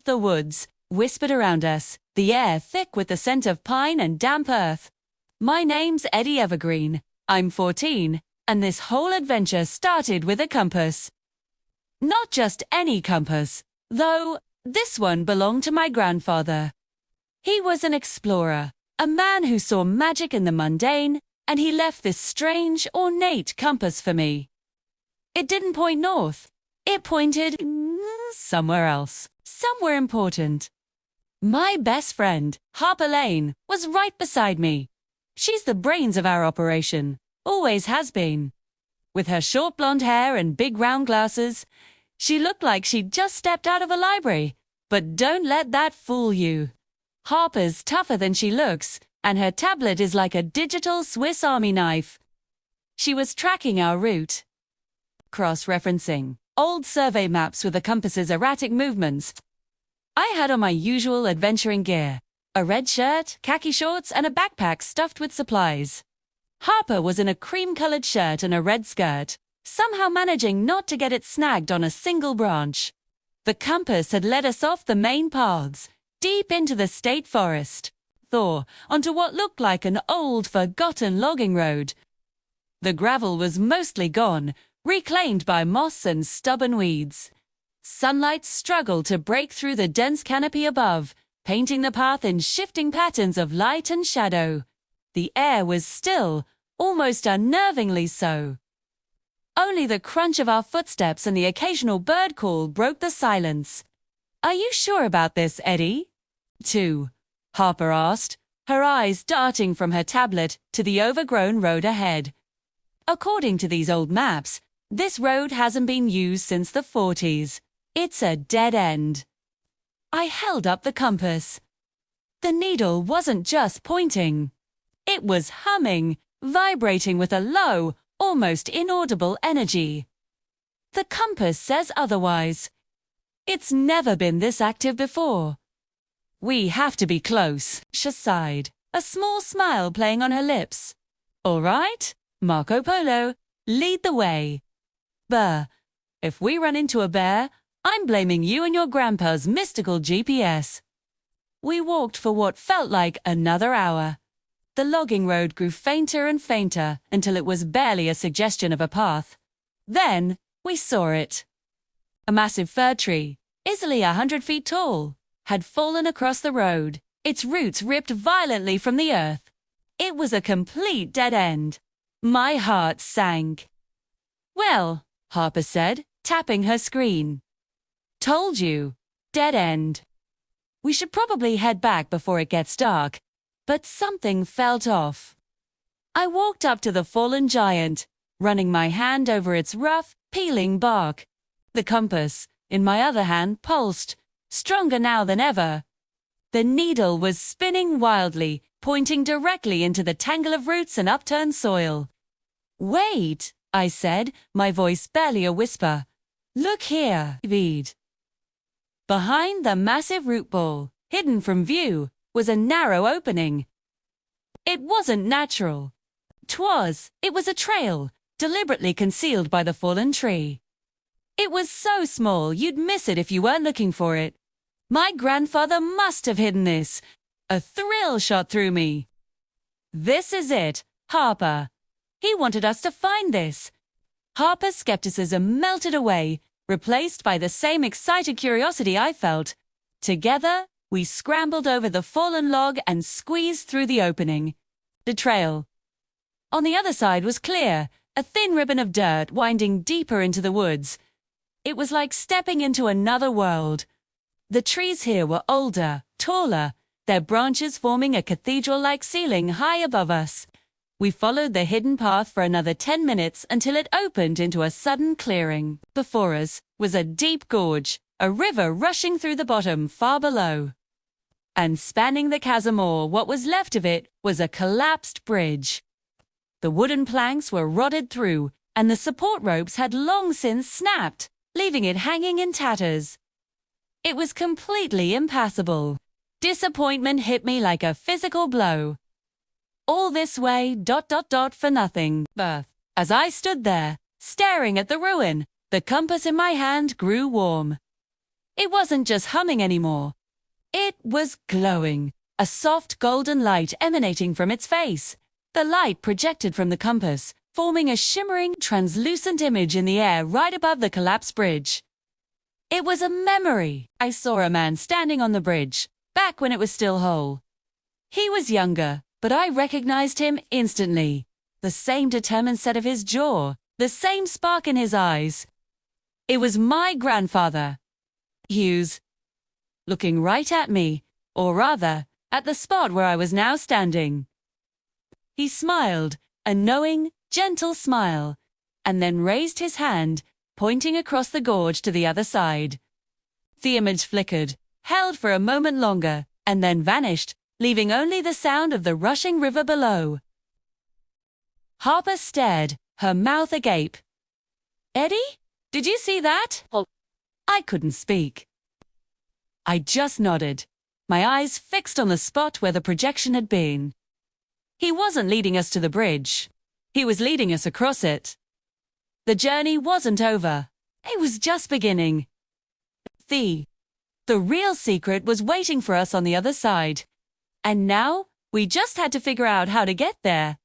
The woods whispered around us, the air thick with the scent of pine and damp earth. My name's Eddie Evergreen. I'm 14, and this whole adventure started with a compass. Not just any compass, though this one belonged to my grandfather. He was an explorer, a man who saw magic in the mundane, and he left this strange, ornate compass for me. It didn't point north. It pointed somewhere else, somewhere important. My best friend, Harper Lane, was right beside me. She's the brains of our operation, always has been. With her short blonde hair and big round glasses, she looked like she'd just stepped out of a library. But don't let that fool you. Harper's tougher than she looks, and her tablet is like a digital Swiss Army knife. She was tracking our route, cross-referencing old survey maps with the compass's erratic movements. I had on my usual adventuring gear, a red shirt, khaki shorts, and a backpack stuffed with supplies. Harper was in a cream-colored shirt and a red skirt, somehow managing not to get it snagged on a single branch. The compass had led us off the main paths, deep into the state forest, onto what looked like an old, forgotten logging road. The gravel was mostly gone, reclaimed by moss and stubborn weeds. Sunlight struggled to break through the dense canopy above, painting the path in shifting patterns of light and shadow. The air was still, almost unnervingly so. Only the crunch of our footsteps and the occasional bird call broke the silence. "Are you sure about this, Eddie?" "Too," Harper asked, her eyes darting from her tablet to the overgrown road ahead. According to these old maps, this road hasn't been used since the 40s. It's a dead end. I held up the compass. The needle wasn't just pointing. It was humming, vibrating with a low, almost inaudible energy. The compass says otherwise. It's never been this active before. "We have to be close," she sighed, a small smile playing on her lips. "All right, Marco Polo, lead the way. If we run into a bear, I'm blaming you and your grandpa's mystical GPS." We walked for what felt like another hour. The logging road grew fainter and fainter until it was barely a suggestion of a path. Then we saw it. A massive fir tree, easily 100 feet tall, had fallen across the road, its roots ripped violently from the earth. It was a complete dead end. My heart sank. "Well," Harper said, tapping her screen. "Told you. Dead end. We should probably head back before it gets dark." But something felt off. I walked up to the fallen giant, running my hand over its rough, peeling bark. The compass, in my other hand, pulsed, stronger now than ever. The needle was spinning wildly, pointing directly into the tangle of roots and upturned soil. "Wait," I said, my voice barely a whisper. "Look here, Bede." Behind the massive root ball, hidden from view, was a narrow opening. It wasn't natural. It was a trail, deliberately concealed by the fallen tree. It was so small you'd miss it if you weren't looking for it. My grandfather must have hidden this. A thrill shot through me. "This is it, Harper. He wanted us to find this." Harper's skepticism melted away, replaced by the same excited curiosity I felt. Together, we scrambled over the fallen log and squeezed through the opening. The trail on the other side was clear, a thin ribbon of dirt winding deeper into the woods. It was like stepping into another world. The trees here were older, taller, their branches forming a cathedral-like ceiling high above us. We followed the hidden path for another 10 minutes until it opened into a sudden clearing. Before us was a deep gorge, a river rushing through the bottom far below. And spanning the chasm, or what was left of it, was a collapsed bridge. The wooden planks were rotted through, and the support ropes had long since snapped, leaving it hanging in tatters. It was completely impassable. Disappointment hit me like a physical blow. All this way, for nothing. As I stood there, staring at the ruin, the compass in my hand grew warm. It wasn't just humming anymore. It was glowing, a soft golden light emanating from its face. The light projected from the compass, forming a shimmering, translucent image in the air right above the collapsed bridge. It was a memory. I saw a man standing on the bridge, back when it was still whole. He was younger, but I recognized him instantly. The same determined set of his jaw, the same spark in his eyes. It was my grandfather, Hughes, looking right at me, or rather, at the spot where I was now standing. He smiled, a knowing, gentle smile, and then raised his hand, pointing across the gorge to the other side. The image flickered, held for a moment longer, and then vanished, leaving only the sound of the rushing river below. Harper stared, her mouth agape. "Eddie, did you see that?" I couldn't speak. I just nodded, my eyes fixed on the spot where the projection had been. He wasn't leading us to the bridge. He was leading us across it. The journey wasn't over. It was just beginning. The real secret was waiting for us on the other side. And now, we just had to figure out how to get there.